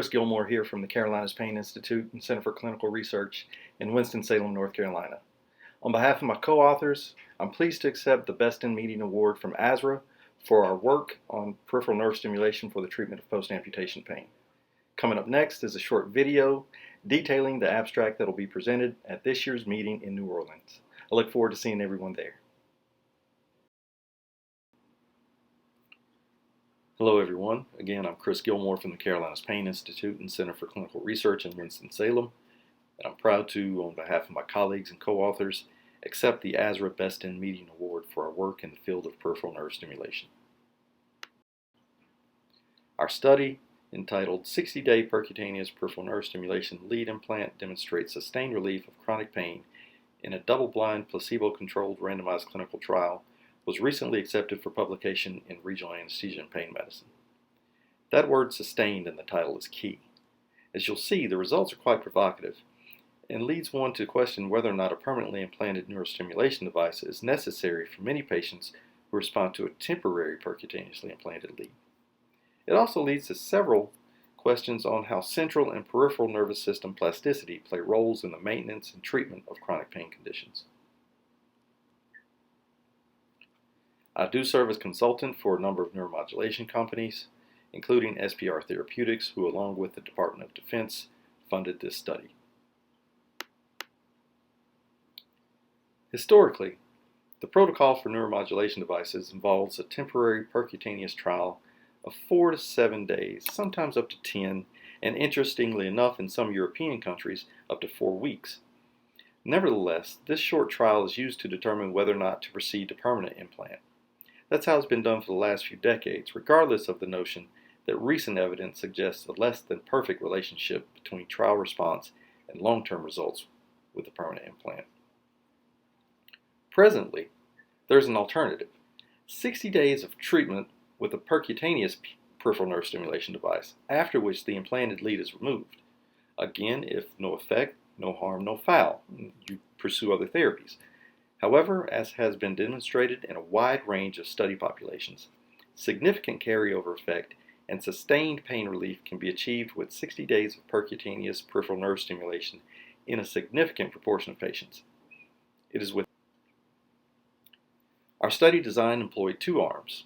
Chris Gilmore here from the Carolinas Pain Institute and Center for Clinical Research in Winston-Salem, North Carolina. On behalf of my co-authors, I'm pleased to accept the Best in Meeting Award from ASRA for our work on peripheral nerve stimulation for the treatment of post-amputation pain. Coming up next is a short video detailing the abstract that will be presented at this year's meeting in New Orleans. I look forward to seeing everyone there. Hello everyone. Again, I'm Chris Gilmore from the Carolinas Pain Institute and Center for Clinical Research in Winston-Salem, and I'm proud to, on behalf of my colleagues and co-authors, accept the ASRA Best in Meeting Award for our work in the field of peripheral nerve stimulation. Our study, entitled 60-Day Percutaneous Peripheral Nerve Stimulation Lead Implant Demonstrates Sustained Relief of Chronic Pain in a Double-Blind, Placebo-Controlled Randomized Clinical Trial, was recently accepted for publication in Regional Anesthesia and Pain Medicine. That word sustained in the title is key. As you'll see, the results are quite provocative and leads one to question whether or not a permanently implanted neurostimulation device is necessary for many patients who respond to a temporary percutaneously implanted lead. It also leads to several questions on how central and peripheral nervous system plasticity play roles in the maintenance and treatment of chronic pain conditions. I do serve as consultant for a number of neuromodulation companies, including SPR Therapeutics, who along with the Department of Defense funded this study. Historically, the protocol for neuromodulation devices involves a temporary percutaneous trial of 4 to 7 days, sometimes up to 10, and interestingly enough in some European countries up to 4 weeks. Nevertheless, this short trial is used to determine whether or not to proceed to permanent implant. That's how it's been done for the last few decades, regardless of the notion that recent evidence suggests a less than perfect relationship between trial response and long-term results with a permanent implant. Presently, there's an alternative: 60 days of treatment with a percutaneous peripheral nerve stimulation device, after which the implanted lead is removed. Again, if no effect, no harm, no foul. You pursue other therapies. However, as has been demonstrated in a wide range of study populations, significant carryover effect and sustained pain relief can be achieved with 60 days of percutaneous peripheral nerve stimulation in a significant proportion of patients. Our study design employed 2 arms.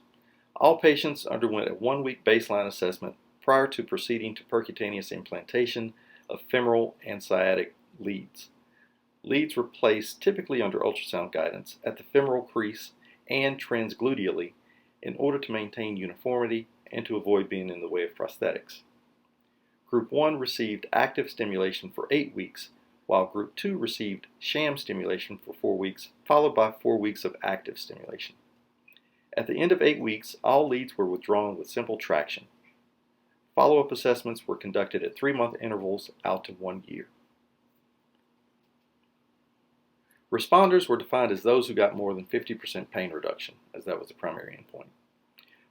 All patients underwent a 1-week baseline assessment prior to proceeding to percutaneous implantation of femoral and sciatic leads. Leads were placed typically under ultrasound guidance at the femoral crease and transgluteally in order to maintain uniformity and to avoid being in the way of prosthetics. Group 1 received active stimulation for 8 weeks, while Group 2 received sham stimulation for 4 weeks, followed by 4 weeks of active stimulation. At the end of 8 weeks, all leads were withdrawn with simple traction. Follow-up assessments were conducted at 3-month intervals out to 1 year. Responders were defined as those who got more than 50% pain reduction, as that was the primary endpoint.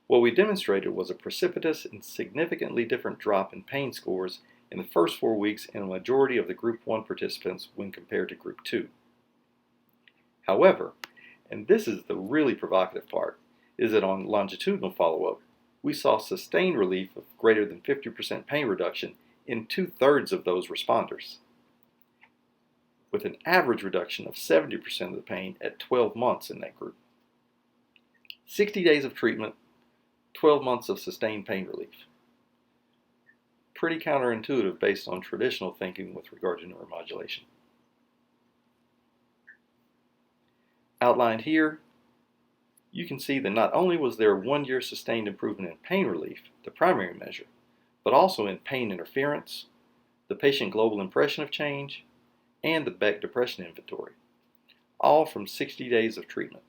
What we demonstrated was a precipitous and significantly different drop in pain scores in the first 4 weeks in a majority of the Group 1 participants when compared to Group 2. However, and this is the really provocative part, is that on longitudinal follow-up, we saw sustained relief of greater than 50% pain reduction in 2/3 of those responders, with an average reduction of 70% of the pain at 12 months in that group. 60 days of treatment, 12 months of sustained pain relief. Pretty counterintuitive based on traditional thinking with regard to neuromodulation. Outlined here, you can see that not only was there a 1-year sustained improvement in pain relief, the primary measure, but also in pain interference, the patient global impression of change, and the Beck Depression Inventory, all from 60 days of treatment.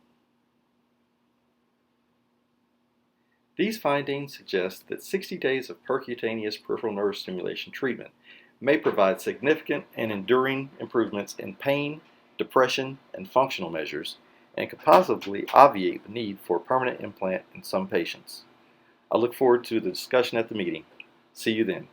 These findings suggest that 60 days of percutaneous peripheral nerve stimulation treatment may provide significant and enduring improvements in pain, depression, and functional measures, and could possibly obviate the need for a permanent implant in some patients. I look forward to the discussion at the meeting. See you then.